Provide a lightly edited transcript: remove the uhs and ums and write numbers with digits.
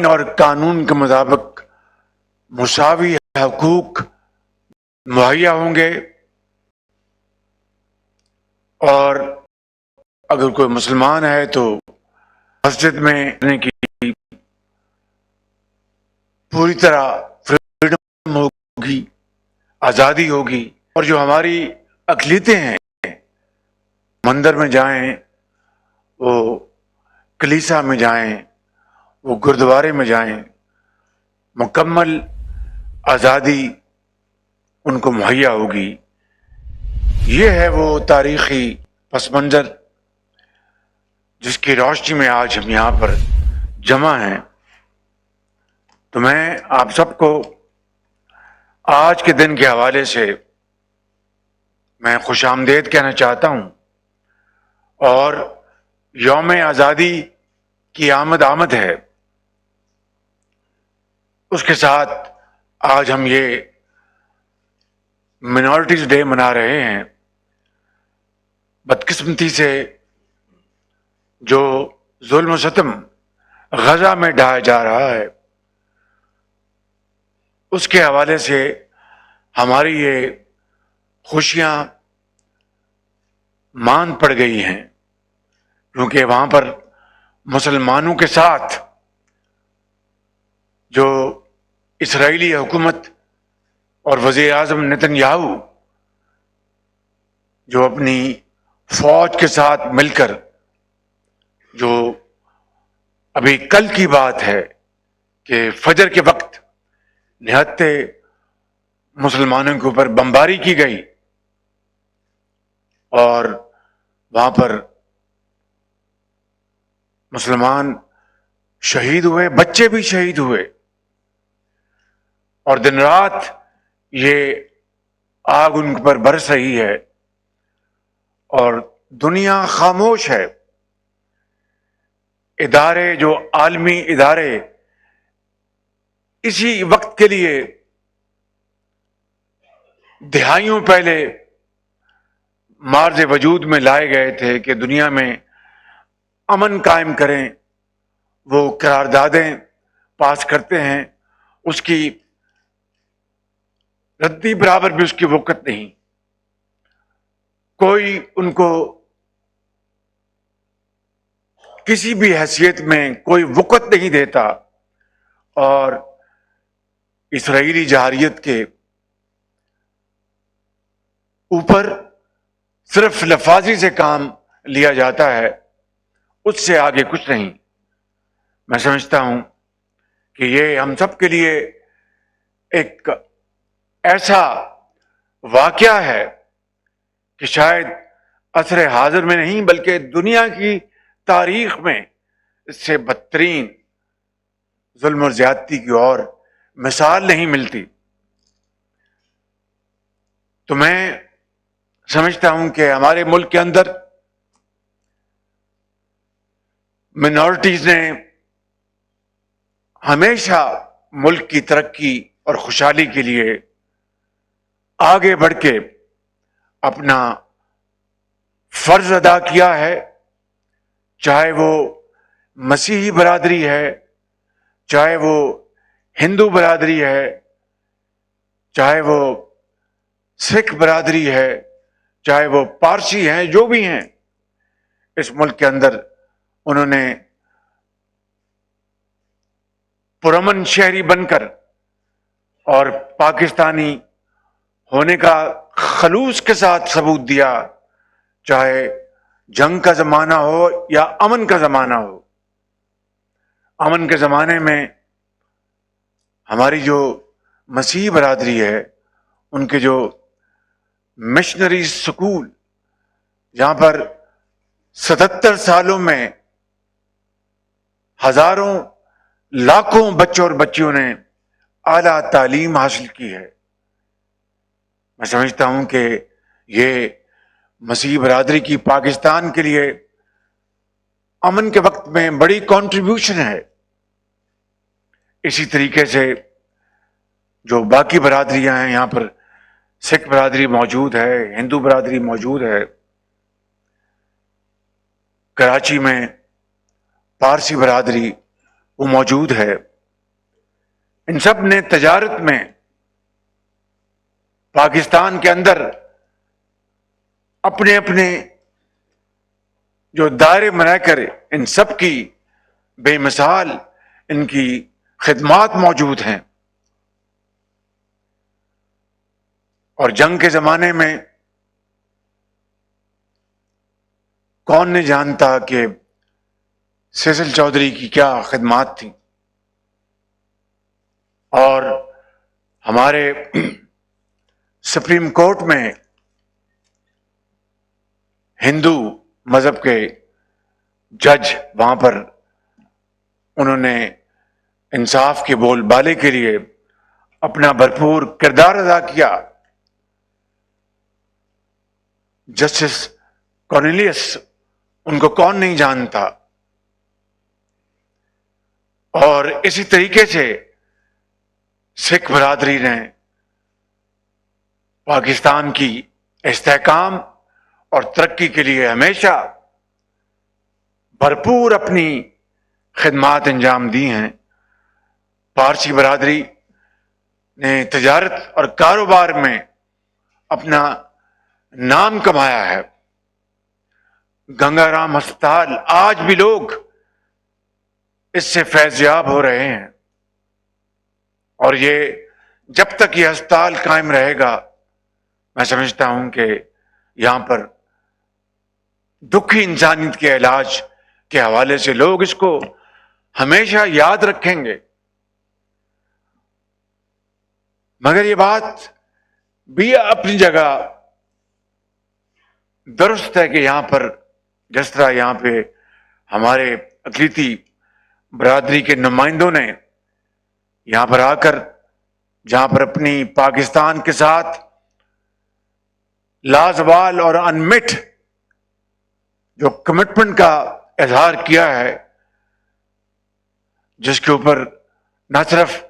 اور قانون کے مطابق مساوی حقوق مہیا ہوں گے، اور اگر کوئی مسلمان ہے تو مسجد میں رہنے کی پوری طرح فریڈم ہوگی، آزادی ہوگی، اور جو ہماری اقلیتیں ہیں مندر میں جائیں، وہ کلیسا میں جائیں، وہ گردوارے میں جائیں، مکمل آزادی ان کو مہیا ہوگی۔ یہ ہے وہ تاریخی پس منظر جس کی روشنی میں آج ہم یہاں پر جمع ہیں۔ تو میں آپ سب کو آج کے دن کے حوالے سے میں خوش آمدید کہنا چاہتا ہوں، اور یوم آزادی کی آمد ہے، اس کے ساتھ آج ہم یہ منارٹیز ڈے منا رہے ہیں۔ بدقسمتی سے جو ظلم و ستم غزہ میں ڈھایا جا رہا ہے، اس کے حوالے سے ہماری یہ خوشیاں مان پڑ گئی ہیں، کیونکہ وہاں پر مسلمانوں کے ساتھ جو اسرائیلی حکومت اور وزیر اعظم نتن یاہو جو اپنی فوج کے ساتھ مل کر، جو ابھی کل کی بات ہے کہ فجر کے وقت نہتے مسلمانوں کے اوپر بمباری کی گئی، اور وہاں پر مسلمان شہید ہوئے، بچے بھی شہید ہوئے، اور دن رات یہ آگ ان پر برس رہی ہے، اور دنیا خاموش ہے۔ ادارے، جو عالمی ادارے اسی وقت کے لیے دہائیوں پہلے مارز وجود میں لائے گئے تھے کہ دنیا میں امن قائم کریں، وہ قراردادیں پاس کرتے ہیں، اس کی ردی برابر بھی اس کی وقت نہیں، کوئی ان کو کسی بھی حیثیت میں کوئی وقت نہیں دیتا، اور اسرائیلی جارحیت کے اوپر صرف لفاظی سے کام لیا جاتا ہے، اس سے آگے کچھ نہیں۔ میں سمجھتا ہوں کہ یہ ہم سب کے لیے ایک ایسا واقعہ ہے کہ شاید عصر حاضر میں نہیں بلکہ دنیا کی تاریخ میں اس سے بدترین ظلم اور زیادتی کی اور مثال نہیں ملتی۔ تو میں سمجھتا ہوں کہ ہمارے ملک کے اندر منارٹیز نے ہمیشہ ملک کی ترقی اور خوشحالی کے لیے آگے بڑھ کے اپنا فرض ادا کیا ہے، چاہے وہ مسیحی برادری ہے، چاہے وہ ہندو برادری ہے، چاہے وہ سکھ برادری ہے، چاہے وہ پارسی ہیں، جو بھی ہیں اس ملک کے اندر، انہوں نے پرامن شہری بن کر اور پاکستانی ہونے کا خلوص کے ساتھ ثبوت دیا، چاہے جنگ کا زمانہ ہو یا امن کا زمانہ ہو۔ امن کے زمانے میں ہماری جو مسیحی برادری ہے، ان کے جو مشنری سکول، جہاں پر 77 سالوں میں ہزاروں لاکھوں بچوں اور بچیوں نے اعلیٰ تعلیم حاصل کی ہے، میں سمجھتا ہوں کہ یہ مسیحی برادری کی پاکستان کے لیے امن کے وقت میں بڑی کنٹریبیوشن ہے۔ اسی طریقے سے جو باقی برادریاں ہیں، یہاں پر سکھ برادری موجود ہے، ہندو برادری موجود ہے، کراچی میں پارسی برادری وہ موجود ہے. ان سب نے تجارت میں پاکستان کے اندر اپنے اپنے جو دائرے بنا کر ان سب کی بے مثال ان کی خدمات موجود ہیں. اور جنگ کے زمانے میں کون نہیں جانتا کہ سیسل چودھری کی کیا خدمات تھیں. اور ہمارے سپریم کورٹ میں ہندو مذہب کے جج وہاں پر انہوں نے انصاف کے بول بالے کے لیے اپنا بھرپور کردار ادا کیا. جسٹس کارنیلیس ان کو کون نہیں جانتا. اور اسی طریقے سے سکھ برادری نے پاکستان کی استحکام اور ترقی کے لیے ہمیشہ بھرپور اپنی خدمات انجام دی ہیں. پارسی برادری نے تجارت اور کاروبار میں اپنا نام کمایا ہے. گنگا رام ہسپتال آج بھی لوگ اس سے فیض یاب ہو رہے ہیں. اور یہ جب تک یہ ہسپتال قائم رہے گا میں سمجھتا ہوں کہ یہاں پر دکھی انسانیت کے علاج کے حوالے سے لوگ اس کو ہمیشہ یاد رکھیں گے. مگر یہ بات بھی اپنی جگہ درست ہے کہ یہاں پر جس طرح یہاں پہ ہمارے اقلیتی برادری کے نمائندوں نے یہاں پر آ کر جہاں پر اپنی پاکستان کے ساتھ لازوال اور انمٹ جو کمٹمنٹ کا اظہار کیا ہے، جس کے اوپر نہ صرف